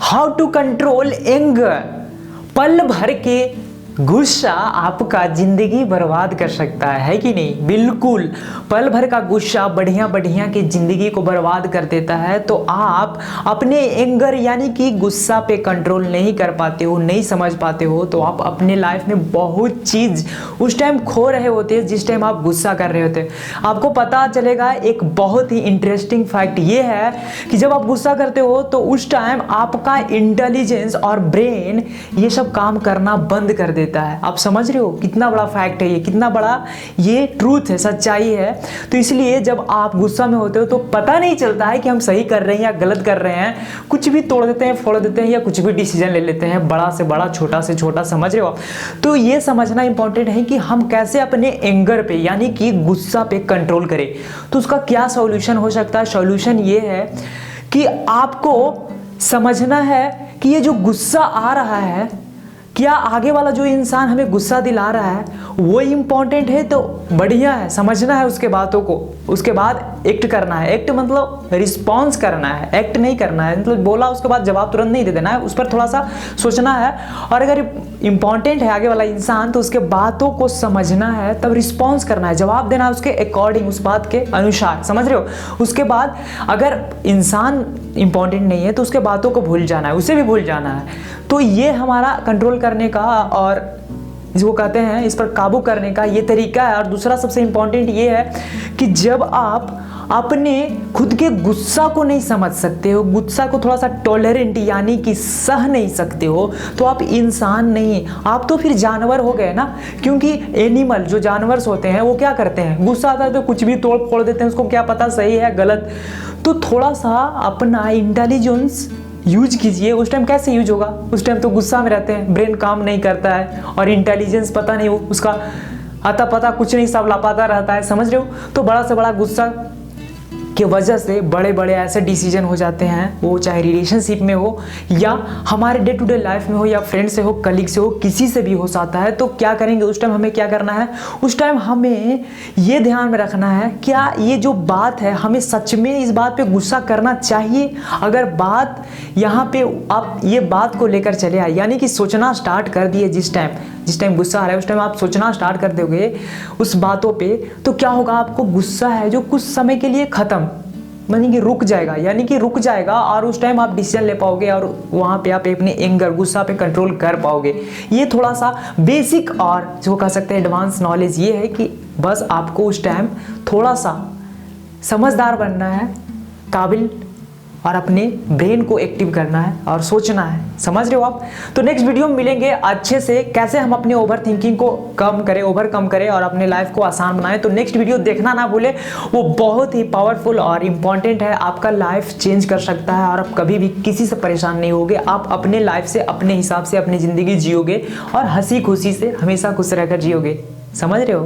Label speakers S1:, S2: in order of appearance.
S1: How to control anger. पल भर के गुस्सा आपका जिंदगी बर्बाद कर सकता है कि नहीं? बिल्कुल, पल भर का गुस्सा बढ़िया बढ़िया की जिंदगी को बर्बाद कर देता है। तो आप अपने एंगर यानी कि गुस्सा पे कंट्रोल नहीं कर पाते हो, नहीं समझ पाते हो, तो आप अपने लाइफ में बहुत चीज उस टाइम खो रहे होते हैं जिस टाइम आप गुस्सा कर रहे होते हैं। आपको पता चलेगा एक बहुत ही इंटरेस्टिंग फैक्ट ये है कि जब आप गुस्सा करते हो तो उस टाइम आपका इंटेलिजेंस और ब्रेन ये सब काम करना बंद कर देता है। आप समझ रहे हो कितना बड़ा फैक्ट है ये, कितना बड़ा ये ट्रूथ है, सच्चाई है। तो इसलिए जब आप गुस्सा में होते हो तो पता नहीं चलता है कि हम सही कर रहे हैं या गलत कर रहे हैं। कुछ भी तोड़ देते हैं, फोड़ देते हैं या कुछ भी डिसीजन ले लेते हैं, बड़ा से बड़ा, छोटा से छोटा। समझ रहे हो? तो ये समझना इंपॉर्टेंट है कि हम कैसे अपने एंगर पे यानी कि गुस्सा पे कंट्रोल करें। तो उसका क्या सॉल्यूशन हो सकता है? सॉल्यूशन ये है कि आपको समझना है कि ये जो गुस्सा आ रहा है, क्या आगे वाला जो इंसान हमें गुस्सा दिला रहा है वो इम्पोर्टेंट है तो बढ़िया है, समझना है उसके बातों को, उसके बाद एक्ट करना है। एक्ट मतलब रिस्पॉन्स करना है, एक्ट नहीं करना है। मतलब बोला उसके बाद जवाब तुरंत नहीं दे देना है, उस पर थोड़ा सा सोचना है। और अगर इम्पॉर्टेंट है आगे वाला इंसान तो उसके बातों को समझना है, तब रिस्पॉन्स करना है, जवाब देना है उसके अकॉर्डिंग, उस बात के अनुसार। समझ रहे हो? उसके बाद अगर इंसान इंपॉर्टेंट नहीं है तो उसके बातों को भूल जाना है, उसे भी भूल जाना है। तो ये हमारा कंट्रोल करने का और जिसको कहते हैं इस पर काबू करने का ये तरीका है। और दूसरा सबसे इंपॉर्टेंट ये है कि जब आप अपने खुद के गुस्सा को नहीं समझ सकते हो, गुस्सा को थोड़ा सा टॉलरेंट यानी कि सह नहीं सकते हो, तो आप इंसान नहीं, आप तो फिर जानवर हो गए ना। क्योंकि एनिमल जो जानवर होते हैं वो क्या करते हैं? गुस्सा आता है तो कुछ भी तोड़ फोड़ देते हैं, उसको क्या पता सही है गलत। तो थोड़ा सा अपना इंटेलिजेंस यूज कीजिए। उस टाइम कैसे यूज होगा? उस टाइम तो गुस्सा में रहते हैं, ब्रेन काम नहीं करता है और इंटेलिजेंस पता नहीं वो उसका आता पता कुछ नहीं, सब लापता रहता है। समझ रहे हो? तो बड़ा से बड़ा गुस्सा की वजह से बड़े बड़े ऐसे डिसीजन हो जाते हैं, वो चाहे रिलेशनशिप में हो या हमारे डे टू डे लाइफ में हो या फ्रेंड से हो, कलीग से हो, किसी से भी हो सकता है। तो क्या करेंगे उस टाइम? हमें क्या करना है उस टाइम? हमें ये ध्यान में रखना है क्या ये जो बात है हमें सच में इस बात पे गुस्सा करना चाहिए। अगर बात यहाँ पे आप ये बात को लेकर चले आए यानी कि सोचना स्टार्ट कर दिए, जिस टाइम गुस्सा आ रहा है उस टाइम आप सोचना स्टार्ट कर दोगे उस बातों पे, तो क्या होगा? आपको गुस्सा है जो कुछ समय के लिए खत्म यानी कि रुक जाएगा, यानी कि रुक जाएगा और उस टाइम आप डिसीजन ले पाओगे और वहाँ पे आप अपने एंगर गुस्सा पे कंट्रोल कर पाओगे। ये थोड़ा सा बेसिक और जो कह सकते हैं एडवांस नॉलेज ये है कि बस आपको उस टाइम थोड़ा सा समझदार बनना है, काबिल, और अपने ब्रेन को एक्टिव करना है और सोचना है। समझ रहे हो आप? तो नेक्स्ट वीडियो में मिलेंगे अच्छे से कैसे हम अपने ओवर थिंकिंग को ओवरकम करें और अपने लाइफ को आसान बनाएं। तो नेक्स्ट वीडियो देखना ना भूले, वो बहुत ही पावरफुल और इम्पॉर्टेंट है, आपका लाइफ चेंज कर सकता है और आप कभी भी किसी से परेशान नहीं होगे। आप अपने लाइफ से अपने हिसाब से अपनी ज़िंदगी जियोगे और हंसी खुशी से हमेशा खुश रहकर जियोगे। समझ रहे हो?